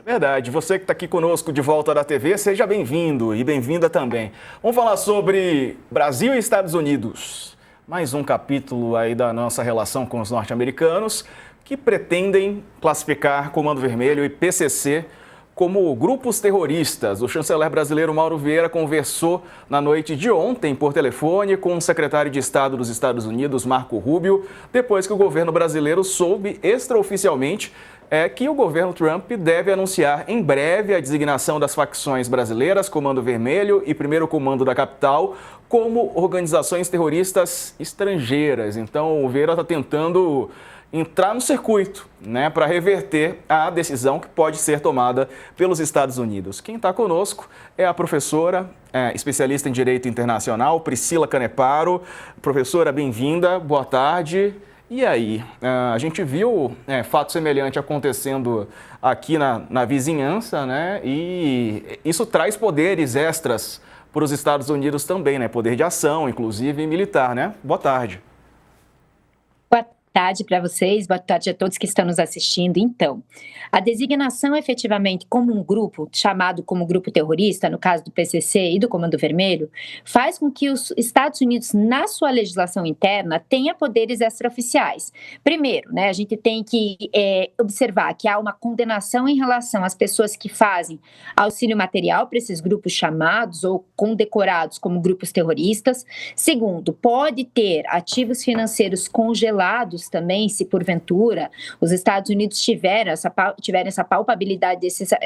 Verdade. Você que está aqui conosco de volta da TV, seja bem-vindo e bem-vinda também. Vamos falar sobre Brasil e Estados Unidos. Mais um capítulo aí da nossa relação com os norte-americanos que pretendem classificar Comando Vermelho e PCC como grupos terroristas. O chanceler brasileiro Mauro Vieira conversou na noite de ontem por telefone com o secretário de Estado dos Estados Unidos, Marco Rubio, depois que o governo brasileiro soube extraoficialmente que o governo Trump deve anunciar em breve a designação das facções brasileiras, Comando Vermelho e Primeiro Comando da Capital, como organizações terroristas estrangeiras. Então, o Vieira está tentando entrar no circuito, para reverter a decisão que pode ser tomada pelos Estados Unidos. Quem está conosco é a professora, especialista em Direito Internacional, Priscila Caneparo. Professora, bem-vinda, boa tarde. E aí, a gente viu fato semelhante acontecendo aqui na vizinhança, e isso traz poderes extras para os Estados Unidos também, poder de ação, inclusive militar, Boa tarde. Boa tarde para vocês, boa tarde a todos que estão nos assistindo. Então, a designação efetivamente como um grupo, chamado como grupo terrorista, no caso do PCC e do Comando Vermelho, faz com que os Estados Unidos, na sua legislação interna, tenha poderes extraoficiais. Primeiro, a gente tem que observar que há uma condenação em relação às pessoas que fazem auxílio material para esses grupos chamados ou condecorados como grupos terroristas. Segundo, pode ter ativos financeiros congelados também, se porventura os Estados Unidos tiverem essa palpabilidade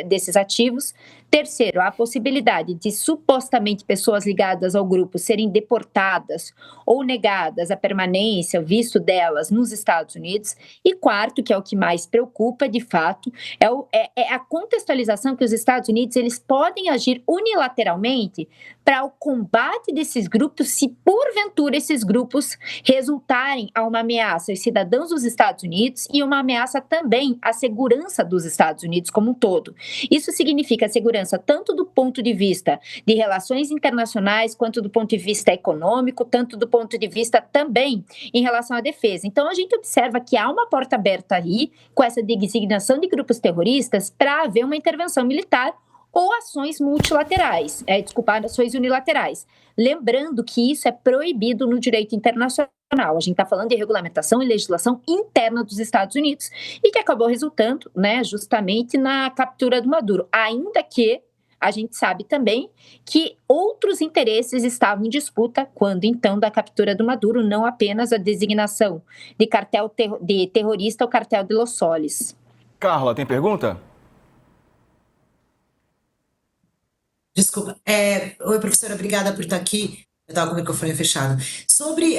desses ativos. Terceiro, a possibilidade de supostamente pessoas ligadas ao grupo serem deportadas ou negadas a permanência, o visto delas nos Estados Unidos. E quarto, que é o que mais preocupa de fato, é a contextualização que os Estados Unidos eles podem agir unilateralmente para o combate desses grupos, se porventura esses grupos resultarem a uma ameaça aos cidadãos dos Estados Unidos e uma ameaça também à segurança dos Estados Unidos como um todo. Isso significa segurança tanto do ponto de vista de relações internacionais, quanto do ponto de vista econômico, tanto do ponto de vista também em relação à defesa. Então, a gente observa que há uma porta aberta aí, com essa designação de grupos terroristas, para haver uma intervenção militar ou ações multilaterais, ações unilaterais. Lembrando que isso é proibido no direito internacional. A gente está falando de regulamentação e legislação interna dos Estados Unidos e que acabou resultando, justamente na captura do Maduro. Ainda que a gente sabe também que outros interesses estavam em disputa quando, então, da captura do Maduro, não apenas a designação de de terrorista ou cartel de Los Soles. Carla, tem pergunta? Desculpa. Oi, professora, obrigada por estar aqui. Eu estava com o microfone fechado. Sobre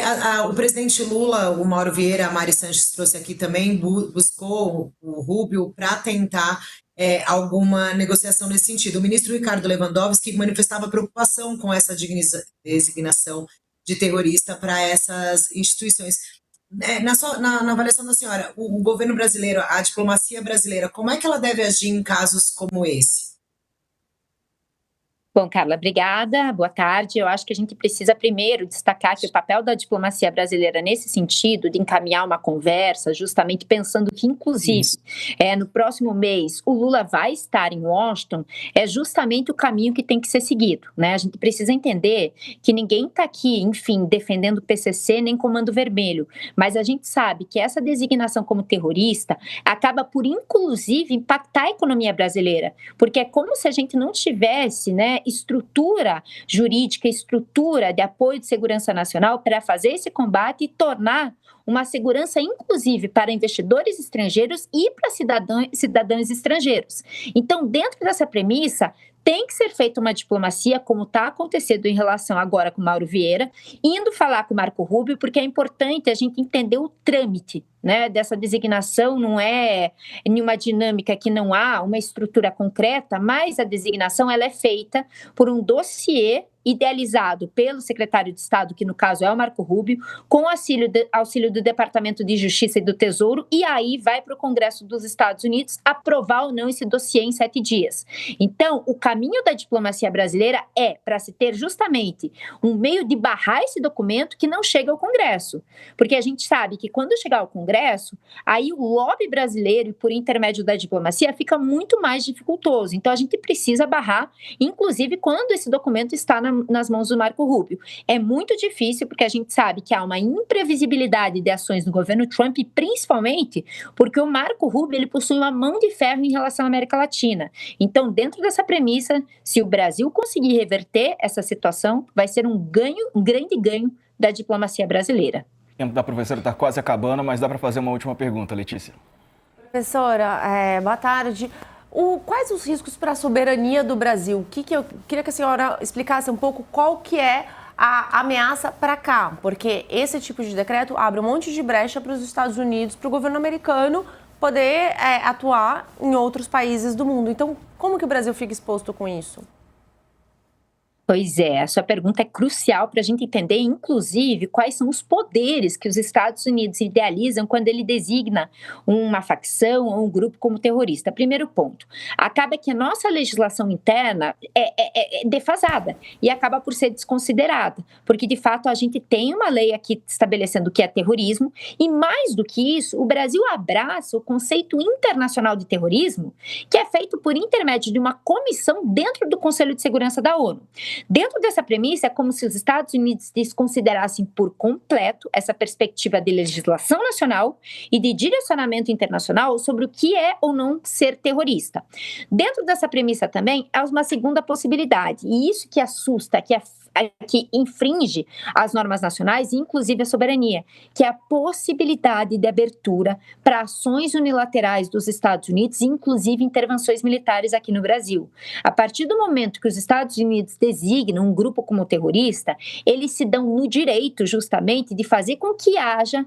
o presidente Lula, o Mauro Vieira, a Mari Sanches trouxe aqui também, buscou o Rubio para tentar alguma negociação nesse sentido. O ministro Ricardo Lewandowski manifestava preocupação com essa designação de terrorista para essas instituições. Na avaliação da senhora, o governo brasileiro, a diplomacia brasileira, como é que ela deve agir em casos como esse? Bom, Carla, obrigada, boa tarde. Eu acho que a gente precisa primeiro destacar que o papel da diplomacia brasileira nesse sentido, de encaminhar uma conversa, justamente pensando que, inclusive, no próximo mês, o Lula vai estar em Washington, é justamente o caminho que tem que ser seguido, A gente precisa entender que ninguém está aqui, enfim, defendendo o PCC nem Comando Vermelho, mas a gente sabe que essa designação como terrorista acaba por, inclusive, impactar a economia brasileira, porque é como se a gente não tivesse, estrutura jurídica, estrutura de apoio de segurança nacional para fazer esse combate e tornar uma segurança, inclusive, para investidores estrangeiros e para cidadãos estrangeiros. Então, dentro dessa premissa, tem que ser feita uma diplomacia, como está acontecendo em relação agora com o Mauro Vieira, indo falar com o Marco Rubio, porque é importante a gente entender o trâmite, dessa designação. Não é nenhuma dinâmica que não há uma estrutura concreta, mas a designação ela é feita por um dossiê idealizado pelo secretário de Estado, que no caso é o Marco Rubio, com auxílio do Departamento de Justiça e do Tesouro, e aí vai para o Congresso dos Estados Unidos aprovar ou não esse dossiê em 7 dias. Então, o caminho caminho da diplomacia brasileira é para se ter justamente um meio de barrar esse documento que não chega ao Congresso. Porque a gente sabe que quando chegar ao Congresso, aí o lobby brasileiro, e por intermédio da diplomacia, fica muito mais dificultoso. Então a gente precisa barrar, inclusive quando esse documento está nas mãos do Marco Rubio. É muito difícil porque a gente sabe que há uma imprevisibilidade de ações do governo Trump, principalmente porque o Marco Rubio ele possui uma mão de ferro em relação à América Latina. Então, dentro dessa premissa, se o Brasil conseguir reverter essa situação, vai ser um grande ganho da diplomacia brasileira. O tempo da professora está quase acabando, mas dá para fazer uma última pergunta, Letícia. Professora, boa tarde. Quais os riscos para a soberania do Brasil? Eu queria que a senhora explicasse um pouco qual que é a ameaça para cá, porque esse tipo de decreto abre um monte de brecha para os Estados Unidos, para o governo americano poder atuar em outros países do mundo. Então, como que o Brasil fica exposto com isso? Pois é, a sua pergunta é crucial para a gente entender, inclusive, quais são os poderes que os Estados Unidos idealizam quando ele designa uma facção ou um grupo como terrorista. Primeiro ponto, acaba que a nossa legislação interna é defasada e acaba por ser desconsiderada, porque, de fato, a gente tem uma lei aqui estabelecendo o que é terrorismo e, mais do que isso, o Brasil abraça o conceito internacional de terrorismo, que é feito por intermédio de uma comissão dentro do Conselho de Segurança da ONU. Dentro dessa premissa, é como se os Estados Unidos desconsiderassem por completo essa perspectiva de legislação nacional e de direcionamento internacional sobre o que é ou não ser terrorista. Dentro dessa premissa também, há uma segunda possibilidade, e isso que assusta, que infringe as normas nacionais, inclusive a soberania, que é a possibilidade de abertura para ações unilaterais dos Estados Unidos, inclusive intervenções militares aqui no Brasil. A partir do momento que os Estados Unidos designam um grupo como terrorista, eles se dão no direito, justamente, de fazer com que haja,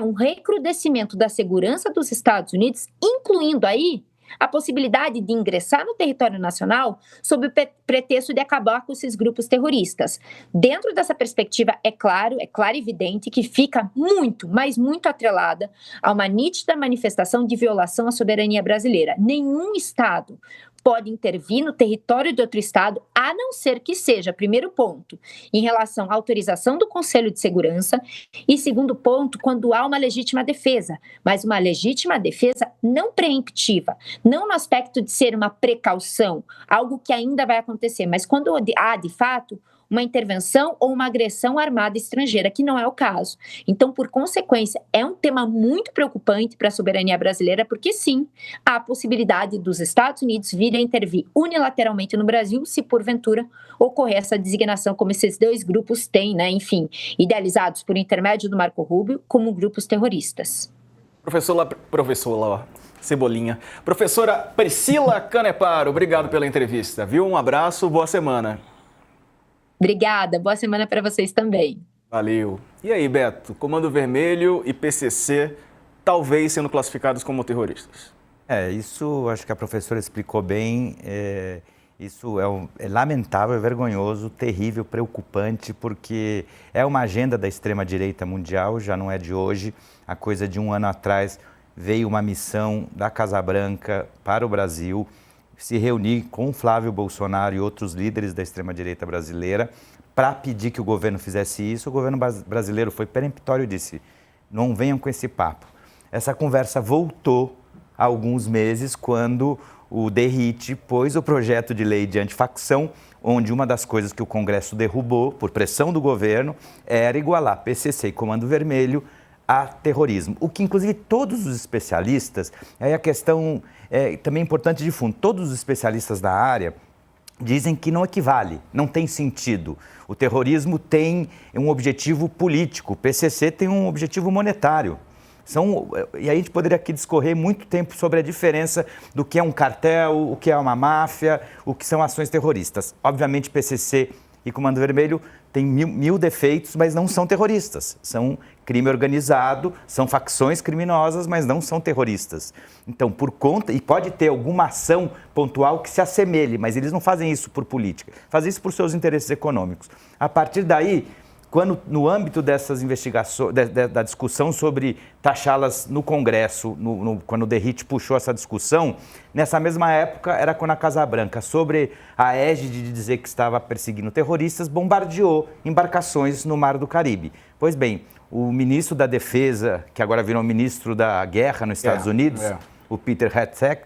um recrudescimento da segurança dos Estados Unidos, incluindo aí a possibilidade de ingressar no território nacional sob o pretexto de acabar com esses grupos terroristas. Dentro dessa perspectiva, é claro e evidente que fica muito, mas muito atrelada a uma nítida manifestação de violação à soberania brasileira. Nenhum Estado pode intervir no território de outro Estado, a não ser que seja, primeiro ponto, em relação à autorização do Conselho de Segurança, e segundo ponto, quando há uma legítima defesa, mas uma legítima defesa não preemptiva, não no aspecto de ser uma precaução, algo que ainda vai acontecer, mas quando há, de fato, uma intervenção ou uma agressão armada estrangeira, que não é o caso. Então, por consequência, é um tema muito preocupante para a soberania brasileira, porque sim, há a possibilidade dos Estados Unidos virem a intervir unilateralmente no Brasil, se porventura ocorrer essa designação, como esses dois grupos têm, idealizados por intermédio do Marco Rubio, como grupos terroristas. Professora Cebolinha. Professora Priscila Caneparo, obrigado pela entrevista, viu? Um abraço, boa semana. Obrigada, boa semana para vocês também. Valeu. E aí, Beto, Comando Vermelho e PCC talvez sendo classificados como terroristas? Isso acho que a professora explicou bem. Isso é lamentável, é vergonhoso, terrível, preocupante, porque é uma agenda da extrema-direita mundial, já não é de hoje. A coisa de um ano atrás veio uma missão da Casa Branca para o Brasil, se reunir com Flávio Bolsonaro e outros líderes da extrema-direita brasileira para pedir que o governo fizesse isso. O governo brasileiro foi peremptório e disse, não venham com esse papo. Essa conversa voltou há alguns meses quando o DERIT pôs o projeto de lei de antifacção, onde uma das coisas que o Congresso derrubou, por pressão do governo, era igualar PCC e Comando Vermelho a terrorismo. O que, inclusive, todos os especialistas, aí a questão também importante de fundo, todos os especialistas da área dizem que não equivale, não tem sentido. O terrorismo tem um objetivo político, o PCC tem um objetivo monetário. E aí a gente poderia aqui discorrer muito tempo sobre a diferença do que é um cartel, o que é uma máfia, o que são ações terroristas. Obviamente, PCC e Comando Vermelho têm mil defeitos, mas não são terroristas. São crime organizado, são facções criminosas, mas não são terroristas. Então, e pode ter alguma ação pontual que se assemelhe, mas eles não fazem isso por política, fazem isso por seus interesses econômicos. A partir daí, quando, no âmbito dessas investigações, da discussão sobre taxá-las no Congresso, quando o Derrite puxou essa discussão, nessa mesma época era quando a Casa Branca, sobre a égide de dizer que estava perseguindo terroristas, bombardeou embarcações no Mar do Caribe. Pois bem, o ministro da Defesa, que agora virou ministro da Guerra nos Estados Unidos, o Peter Hegseth,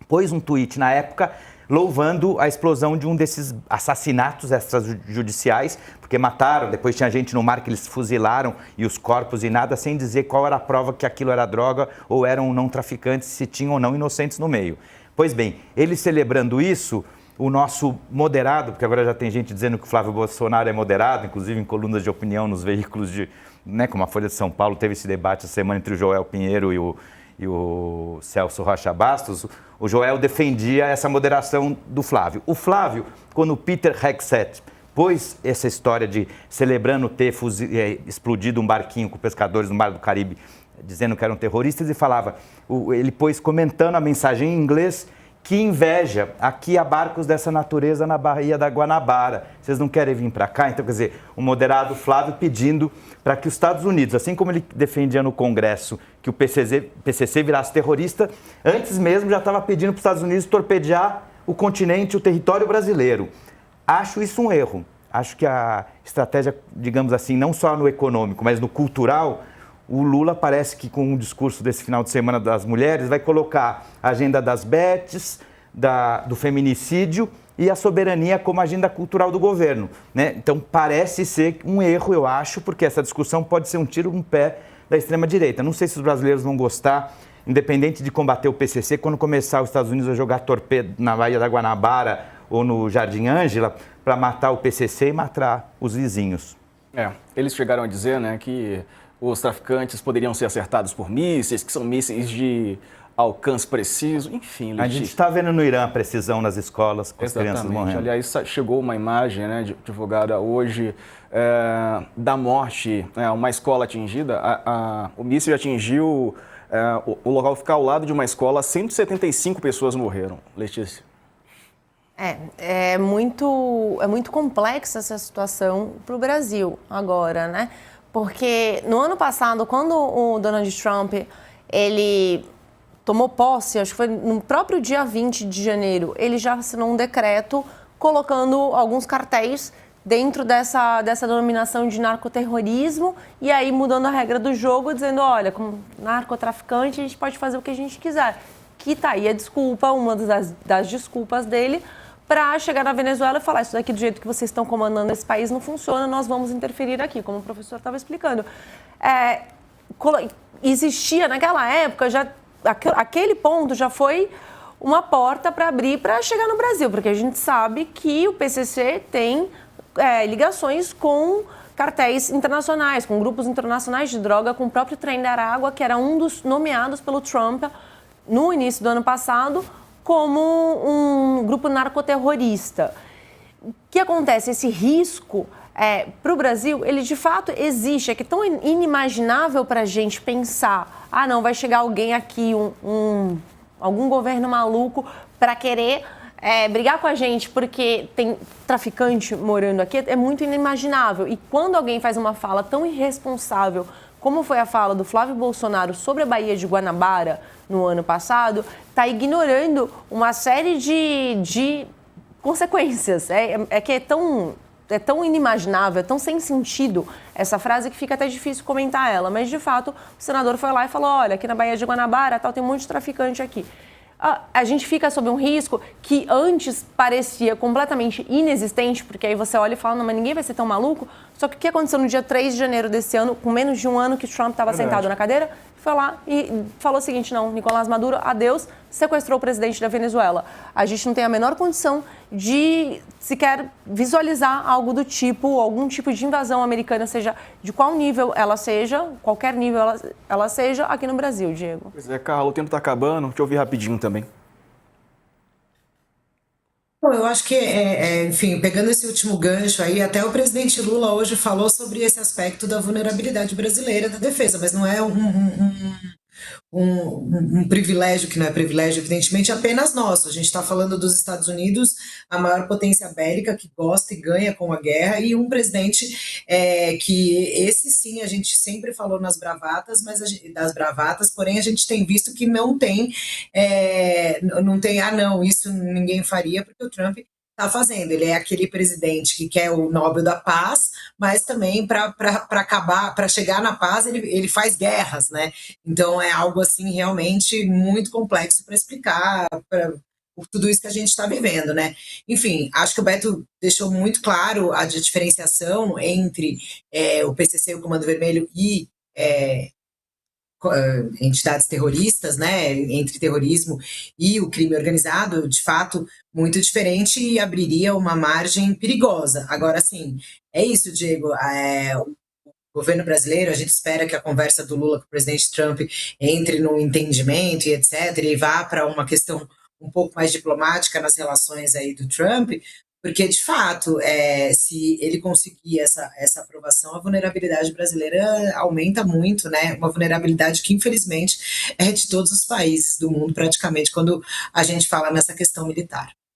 pôs um tweet na época louvando a explosão de um desses assassinatos extrajudiciais, porque mataram, depois tinha gente no mar que eles fuzilaram e os corpos e nada, sem dizer qual era a prova que aquilo era droga ou eram não traficantes, se tinham ou não inocentes no meio. Pois bem, ele celebrando isso, o nosso moderado, porque agora já tem gente dizendo que o Flávio Bolsonaro é moderado, inclusive em colunas de opinião nos veículos de, como a Folha de São Paulo, teve esse debate essa semana entre o Joel Pinheiro e o Celso Rocha Bastos, o Joel defendia essa moderação do Flávio. O Flávio, quando o Peter Hegseth pôs essa história de celebrando ter explodido um barquinho com pescadores no Mar do Caribe, dizendo que eram terroristas, e falava, ele pôs comentando a mensagem em inglês, que inveja, aqui há barcos dessa natureza na Baía da Guanabara, vocês não querem vir para cá? Então, quer dizer, o moderado Flávio pedindo para que os Estados Unidos, assim como ele defendia no Congresso que o PCC virasse terrorista, antes mesmo já estava pedindo para os Estados Unidos torpedear o continente, o território brasileiro. Acho isso um erro. Acho que a estratégia, digamos assim, não só no econômico, mas no cultural, o Lula parece que com o discurso desse final de semana das mulheres vai colocar a agenda das bets, do feminicídio e a soberania como agenda cultural do governo, né? Então parece ser um erro, eu acho, porque essa discussão pode ser um tiro no pé da extrema-direita. Não sei se os brasileiros vão gostar, independente de combater o PCC, quando começar os Estados Unidos a jogar torpedo na Baía da Guanabara ou no Jardim Ângela para matar o PCC e matar os vizinhos. Eles chegaram a dizer, né, que os traficantes poderiam ser acertados por mísseis, que são mísseis de alcance preciso, enfim. A gente está vendo no Irã a precisão nas escolas com as crianças morrendo. Aliás, chegou uma imagem, né, divulgada hoje da morte, uma escola atingida. O míssil atingiu o local, ficar ao lado de uma escola, 175 pessoas morreram. Letícia. É muito complexa essa situação para o Brasil agora, né? Porque no ano passado, quando o Donald Trump, ele tomou posse, acho que foi no próprio dia 20 de janeiro, ele já assinou um decreto colocando alguns cartéis dentro dessa denominação de narcoterrorismo e aí mudando a regra do jogo, dizendo, olha, como narcotraficante a gente pode fazer o que a gente quiser. Que tá aí a desculpa, uma das desculpas dele, para chegar na Venezuela e falar, isso daqui do jeito que vocês estão comandando esse país não funciona, nós vamos interferir aqui, como o professor estava explicando. Existia naquela época, aquele ponto já foi uma porta para abrir para chegar no Brasil, porque a gente sabe que o PCC tem ligações com cartéis internacionais, com grupos internacionais de droga, com o próprio Trem da Aragua, que era um dos nomeados pelo Trump no início do ano passado, como um grupo narcoterrorista. O que acontece? Esse risco para o Brasil, ele de fato existe. É que é tão inimaginável para a gente pensar, não, vai chegar alguém aqui, algum governo maluco para querer brigar com a gente porque tem traficante morando aqui, é muito inimaginável. E quando alguém faz uma fala tão irresponsável como foi a fala do Flávio Bolsonaro sobre a Baía de Guanabara no ano passado, está ignorando uma série de consequências. Que é tão inimaginável, é tão sem sentido essa frase que fica até difícil comentar ela. Mas, de fato, o senador foi lá e falou, olha, aqui na Baía de Guanabara tem um monte de traficante aqui. A gente fica sob um risco que antes parecia completamente inexistente, porque aí você olha e fala, não, mas ninguém vai ser tão maluco. Só que o que aconteceu no dia 3 de janeiro desse ano, com menos de um ano que Trump estava sentado na cadeira, foi lá e falou o seguinte, não, Nicolás Maduro, adeus, sequestrou o presidente da Venezuela. A gente não tem a menor condição de sequer visualizar algo do tipo, algum tipo de invasão americana, seja de qual nível ela seja, qualquer nível ela seja, aqui no Brasil, Diego. Pois é, Carla, o tempo está acabando, deixa eu ouvir rapidinho também. Bom, eu acho que, enfim, pegando esse último gancho aí, até o presidente Lula hoje falou sobre esse aspecto da vulnerabilidade brasileira da defesa, mas não é um privilégio que não é privilégio, evidentemente, apenas nosso. A gente está falando dos Estados Unidos, a maior potência bélica que gosta e ganha com a guerra, e um presidente que esse sim a gente sempre falou nas bravatas, das bravatas, porém a gente tem visto que não tem, não, isso ninguém faria, porque o Trump está fazendo. Ele é aquele presidente que quer o Nobel da Paz, mas também para acabar, para chegar na paz, ele faz guerras, né? Então é algo assim realmente muito complexo para explicar por tudo isso que a gente está vivendo, né? Enfim, acho que o Beto deixou muito claro a diferenciação entre o PCC, o Comando Vermelho e entidades terroristas, né, entre terrorismo e o crime organizado, de fato, muito diferente e abriria uma margem perigosa. Agora, sim, é isso, Diego, o governo brasileiro, a gente espera que a conversa do Lula com o presidente Trump entre no entendimento e etc, e vá para uma questão um pouco mais diplomática nas relações aí do Trump, porque, de fato, se ele conseguir essa aprovação, a vulnerabilidade brasileira aumenta muito, né? Uma vulnerabilidade que, infelizmente, é de todos os países do mundo, praticamente, quando a gente fala nessa questão militar.